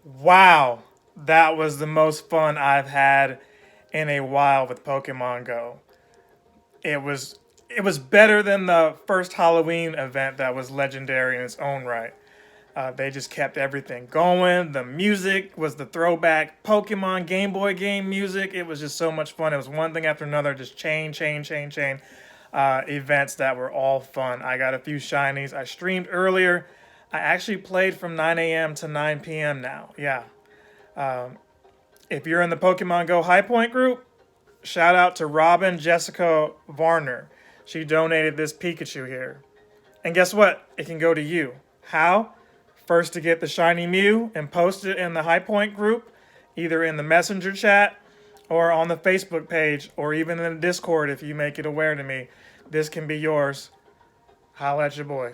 Wow, that was the most fun I've had in a while with Pokemon Go. It was it was better than the first Halloween event that was legendary in its own right. They just kept everything going. The music was the throwback Pokemon Game Boy game music. It was just so much fun. It was one thing after another, just chain events that were all fun. I got a few shinies. I streamed earlier. I actually played from 9 a.m. to 9 p.m. now. Yeah. If you're in the Pokemon Go High Point group, shout out to Robin Jessica Varner. She donated this Pikachu here. And guess what? It can go to you. How? First to get the shiny Mew and post it in the High Point group, either in the Messenger chat or on the Facebook page or even in the Discord if you make it aware to me. This can be yours. Holla at your boy.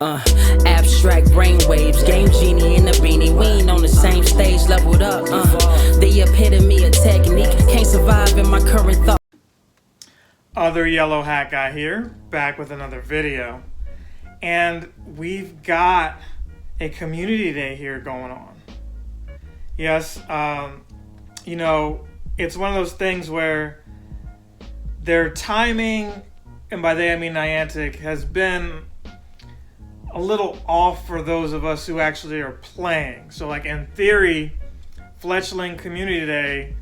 Uh, Abstract brainwaves, game genie in the beanie. We ain't on the same stage, leveled up. The epitome of technique, can't survive in my current thought. Other yellow hat guy here, back with another video. And we've got a community day here going on. Yes, it's one of those things where their timing, and by they I mean Niantic, has been a little off for those of us who actually are playing. So, like, in theory, Fletchling Community Day,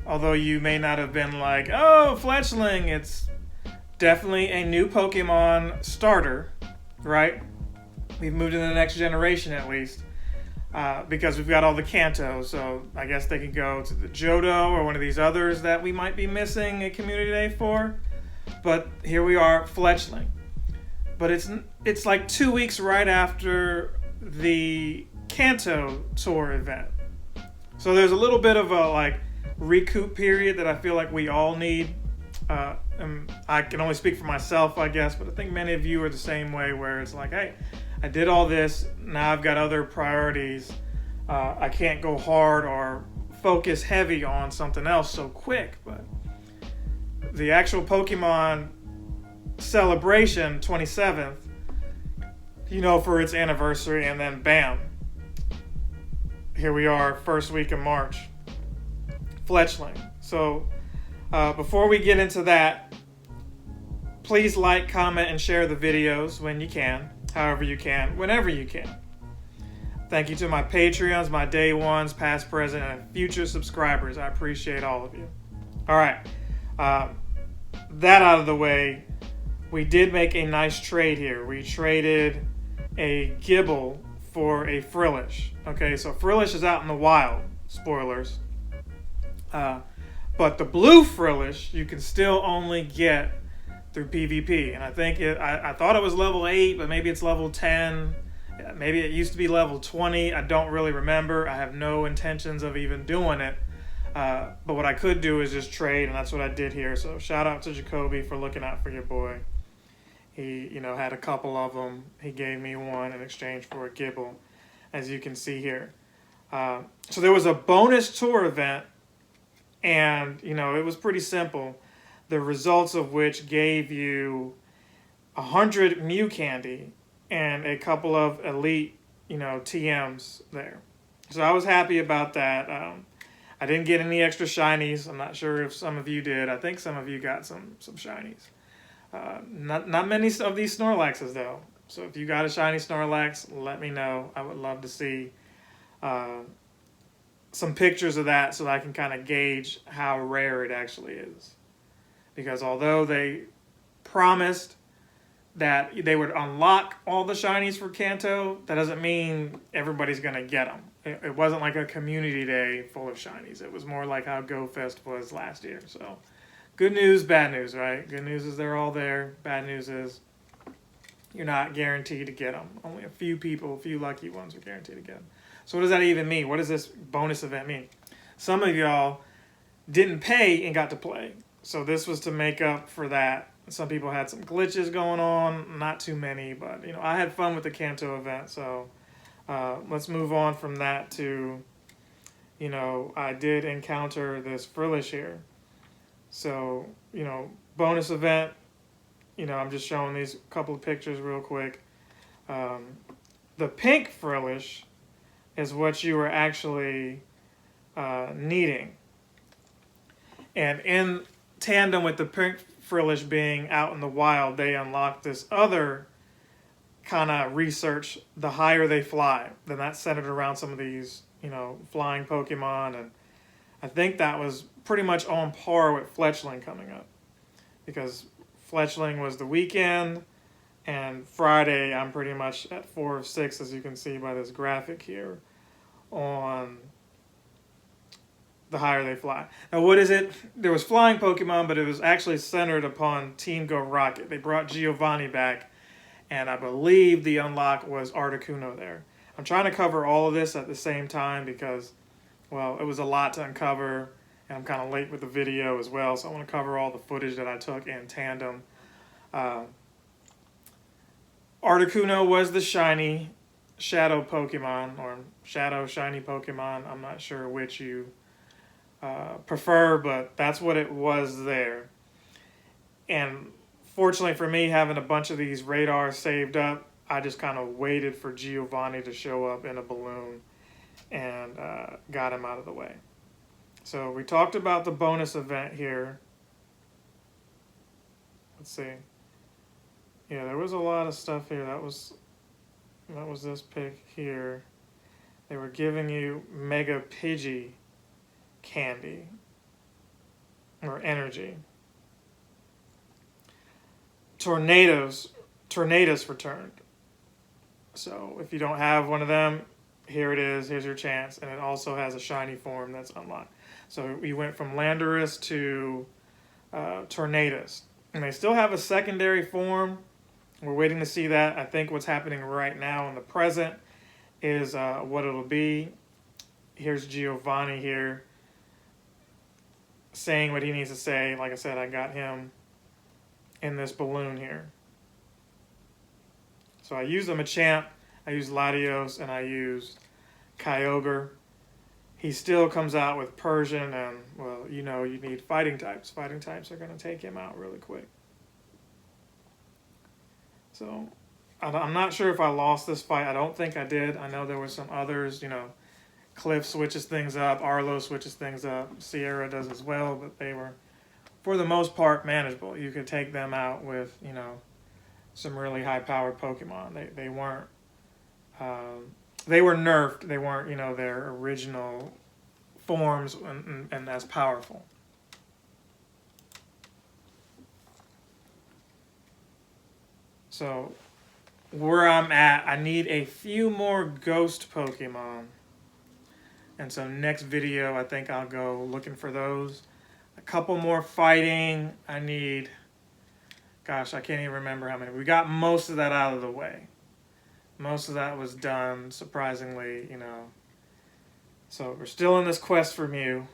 although you may not have been like, oh, Fletchling, it's definitely a new Pokemon starter, right? We've moved into the next generation at least, because we've got all the Kanto. So I guess they can go to the Johto or one of these others that we might be missing a Community Day for. But here we are, Fletchling. But it's like 2 weeks right after the Kanto tour event. So there's a little bit of a recoup period that I feel like we all need. And I can only speak for myself, I guess, but I think many of you are the same way, where it's like, hey, I did all this, now I've got other priorities. I can't go hard or focus heavy on something else so quick. But the actual Pokemon celebration, 27th, for its anniversary, and then bam, here we are, first week of March, Fletchling. So before we get into that, please like, comment, and share the videos when you can, however you can, whenever you can. Thank you to my Patreons, my day ones, past, present, and future subscribers. I appreciate all of you. All right, that out of the way, we did make a nice trade here. We traded a Gibble for a Frillish. Okay, so Frillish is out in the wild. Spoilers. But the blue Frillish you can still only get through PvP. And I think I thought it was level 8, but maybe it's level 10. Maybe it used to be level 20. I don't really remember. I have no intentions of even doing it. But what I could do is just trade, and that's what I did here. So shout out to Jacoby for looking out for your boy. He, had a couple of them. He gave me one in exchange for a Gibble, as you can see here. So there was a bonus tour event, and, it was pretty simple. The results of which gave you 100 Mew candy and a couple of elite, TMs there. So I was happy about that. I didn't get any extra shinies. I'm not sure if some of you did. I think some of you got some shinies. Not many of these Snorlaxes, though. So if you got a shiny Snorlax, let me know. I would love to see some pictures of that so that I can kind of gauge how rare it actually is. Because although they promised that they would unlock all the shinies for Kanto, that doesn't mean everybody's going to get them. It wasn't like a community day full of shinies. It was more like how GoFest was last year. So good news, bad news, right? Good news is they're all there. Bad news is you're not guaranteed to get them. Only a few people, a few lucky ones are guaranteed to get them. So what does that even mean? What does this bonus event mean? Some of y'all didn't pay and got to play. So this was to make up for that. Some people had some glitches going on. Not too many, but I had fun with the Kanto event. So let's move on from that to, I did encounter this Frillish here. So, bonus event, I'm just showing these couple of pictures real quick. The pink frillish is what you were actually needing. And in tandem with the pink frillish being out in the wild, they unlocked this other kind of research. The higher they fly, then that's centered around some of these, flying Pokemon. And I think that was pretty much on par with Fletchling coming up. Because Fletchling was the weekend, and Friday I'm pretty much at 4 of 6, as you can see by this graphic here, on the higher they fly. Now what is it? There was flying Pokemon, but it was actually centered upon Team Go Rocket. They brought Giovanni back, and I believe the unlock was Articuno there. I'm trying to cover all of this at the same time because, well, it was a lot to uncover, and I'm kind of late with the video as well, so I want to cover all the footage that I took in tandem. Articuno was the shiny shadow Pokemon, or shadow shiny Pokemon. I'm not sure which you prefer, but that's what it was there. And fortunately for me, having a bunch of these radars saved up, I just kind of waited for Giovanni to show up in a balloon and got him out of the way. So we talked about the bonus event here. Let's see. Yeah, there was a lot of stuff here. That was this pick here. They were giving you Mega Pidgey candy or energy. Tornadus returned. So if you don't have one of them, here it is. Here's your chance. And it also has a shiny form that's unlocked. So we went from Landorus to Tornadus. And they still have a secondary form. We're waiting to see that. I think what's happening right now in the present is what it'll be. Here's Giovanni here saying what he needs to say. Like I said, I got him in this balloon here. So I used a Machamp, I used Latios, and I used Kyogre. He still comes out with Persian, and, well, you need fighting types. Fighting types are going to take him out really quick. So I'm not sure if I lost this fight. I don't think I did. I know there were some others, Cliff switches things up, Arlo switches things up, Sierra does as well, but they were, for the most part, manageable. You could take them out with, some really high-powered Pokemon. They weren't, they were nerfed. They weren't, their original forms and as powerful. So where I'm at, I need a few more ghost Pokemon. And so next video, I think I'll go looking for those. A couple more fighting. I need, gosh, I can't even remember how many. We got most of that out of the way. Most of that was done, surprisingly, So we're still in this quest for Mew.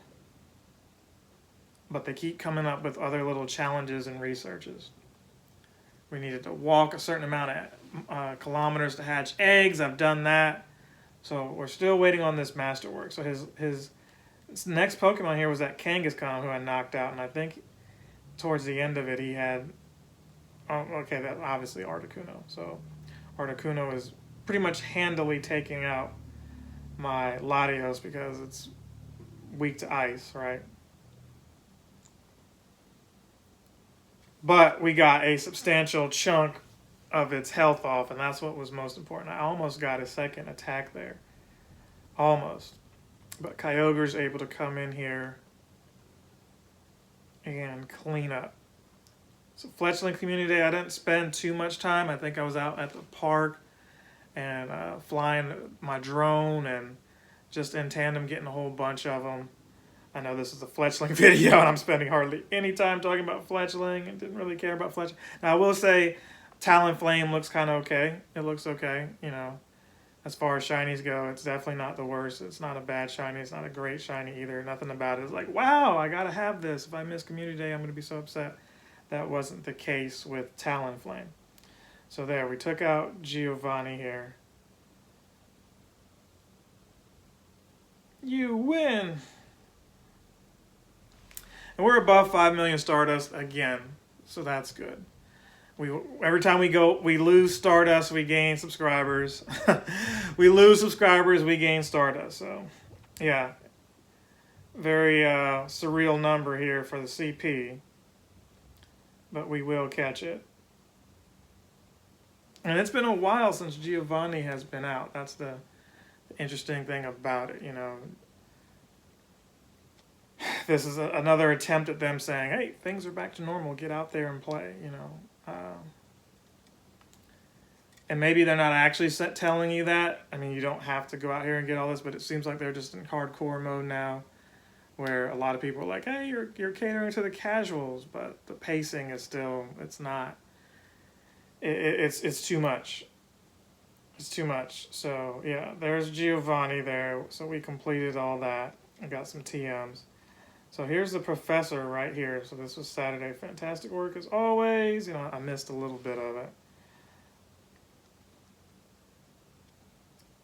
But they keep coming up with other little challenges and researches. We needed to walk a certain amount of kilometers to hatch eggs. I've done that. So we're still waiting on this masterwork. So his next Pokemon here was that Kangaskhan who I knocked out. And I think towards the end of it he had... Oh, okay, that obviously Articuno. So Articuno is pretty much handily taking out my Latios because it's weak to ice, right? But we got a substantial chunk of its health off, and that's what was most important. I almost got a second attack there. Almost. But Kyogre's able to come in here and clean up. So Fletchling Community Day, I didn't spend too much time. I think I was out at the park and flying my drone and just in tandem getting a whole bunch of them. I know this is a Fletchling video, and I'm spending hardly any time talking about Fletchling and didn't really care about Fletchling. Now, I will say Talonflame looks kind of okay. It looks okay, As far as shinies go, it's definitely not the worst. It's not a bad shiny. It's not a great shiny either. Nothing about it is like, wow, I got to have this. If I miss Community Day, I'm going to be so upset. That wasn't the case with Talonflame. So there, we took out Giovanni here. You win! And we're above 5 million Stardust again, so that's good. Every time we lose Stardust, we gain subscribers. We lose subscribers, we gain Stardust. So, yeah, very surreal number here for the CP, but we will catch it. And it's been a while since Giovanni has been out. That's the interesting thing about it, you know. This is another attempt at them saying, hey, things are back to normal, get out there and play, you know. And maybe they're not actually telling you that. I mean, you don't have to go out here and get all this, but it seems like they're just in hardcore mode now, where a lot of people are like, hey, you're catering to the casuals, but the pacing is still, it's not. It's too much. It's too much. So, yeah, there's Giovanni there. So we completed all that. I got some TMs. So here's the professor right here. So this was Saturday. Fantastic work as always. You know, I missed a little bit of it.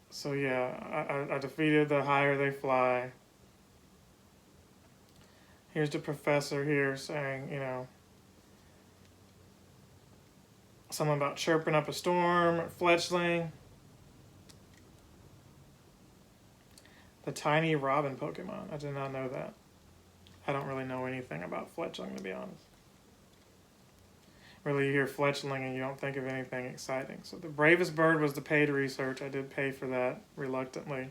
So yeah, I defeated the higher they fly. Here's the professor here saying, you know, something about chirping up a storm, Fletchling. The tiny robin Pokemon. I did not know that. I don't really know anything about Fletchling, to be honest. Really, you hear Fletchling and you don't think of anything exciting. So the bravest bird was the paid research. I did pay for that reluctantly.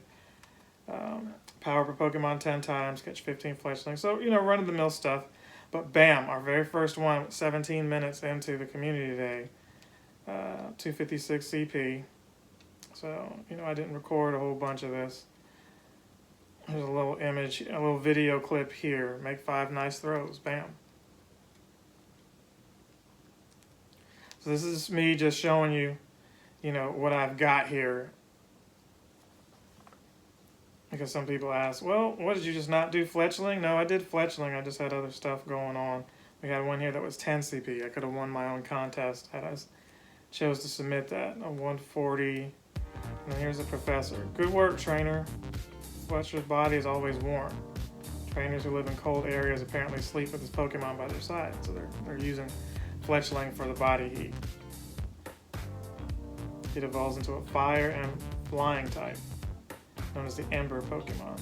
Power per Pokemon 10 times, catch 15 Fletchling. So, you know, run-of-the-mill stuff. But bam, our very first one, 17 minutes into the community day. 256 CP. So, you know, I didn't record a whole bunch of this. There's a little image, a little video clip here. Make 5 nice throws. Bam. So this is me just showing you, you know, what I've got here. Because some people ask, well, what, did you just not do Fletchling? No, I did Fletchling. I just had other stuff going on. We had one here that was 10 CP. I could have won my own contest had I chose to submit that. A 140. And then here's the professor. Good work, trainer. Fletcher's body is always warm. Trainers who live in cold areas apparently sleep with his Pokemon by their side. So they're using Fletchling for the body heat. It evolves into a fire and flying type, known as the Ember Pokemon.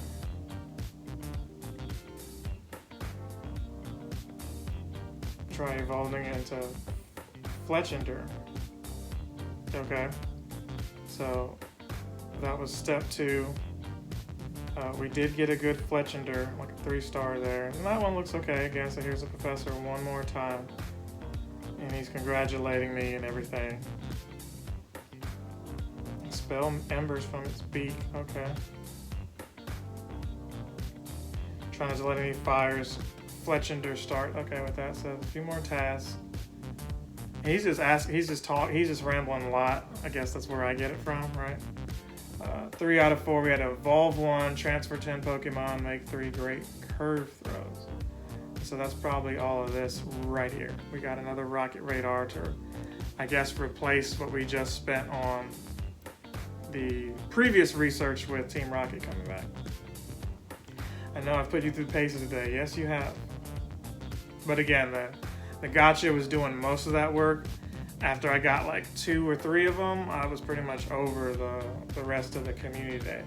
Try evolving into Fletchinder. Okay, so that was step 2. We did get a good Fletchinder, like a 3-star there. And that one looks okay again, so here's the professor one more time. And he's congratulating me and everything. Expel embers from its beak, okay. Trying to let any fires Fletchinder start. Okay, with that said, a few more tasks. He's just rambling a lot. I guess that's where I get it from, right? 3 out of 4, we had to evolve 1, transfer 10 Pokemon, make 3 great curve throws. So that's probably all of this right here. We got another Rocket Radar to, I guess, replace what we just spent on the previous research with Team Rocket coming back. I know I've put you through the paces today. Yes, you have. But again, the gotcha was doing most of that work. After I got like 2 or 3 of them, I was pretty much over the rest of the community day.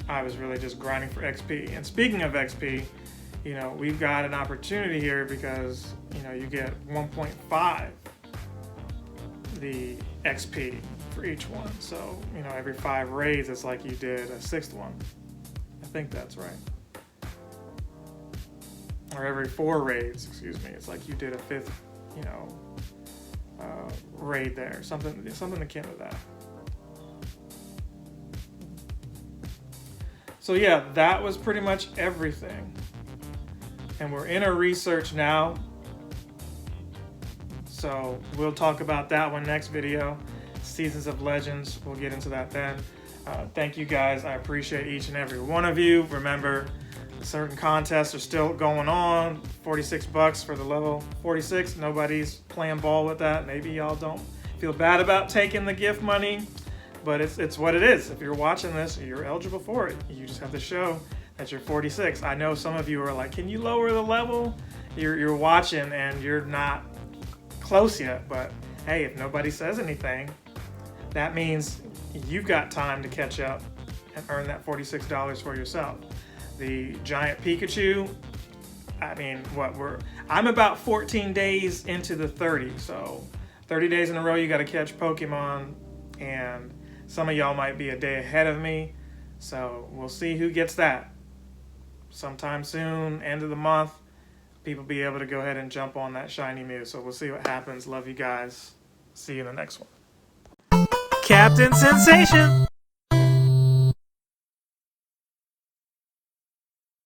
I was really just grinding for XP. And speaking of XP, you know, we've got an opportunity here because, you know, you get 1.5 the XP for each one. So, you know, every 5 raids, it's like you did a 6th one. I think that's right. Or every 4 raids, excuse me, it's like you did a 5th, you know, raid there. Something akin to that. So yeah, that was pretty much everything. And we're in a research now. So we'll talk about that one next video. Seasons of Legends, we'll get into that then. Thank you guys. I appreciate each and every one of you. Remember, certain contests are still going on. $46 for the level 46. Nobody's playing ball with that. Maybe y'all don't feel bad about taking the gift money, but it's what it is. If you're watching this, you're eligible for it. You just have to show at your 46. I know some of you are like, can you lower the level? You're watching and you're not close yet, but hey, if nobody says anything, that means you've got time to catch up and earn that $46 for yourself. The giant Pikachu, I mean, I'm about 14 days into the 30, so 30 days in a row you got to catch Pokemon, and some of y'all might be a day ahead of me, so we'll see who gets that. Sometime soon, end of the month, people be able to go ahead and jump on that shiny Mew, so we'll see what happens. Love you guys. See you in the next one. Captain Sensation!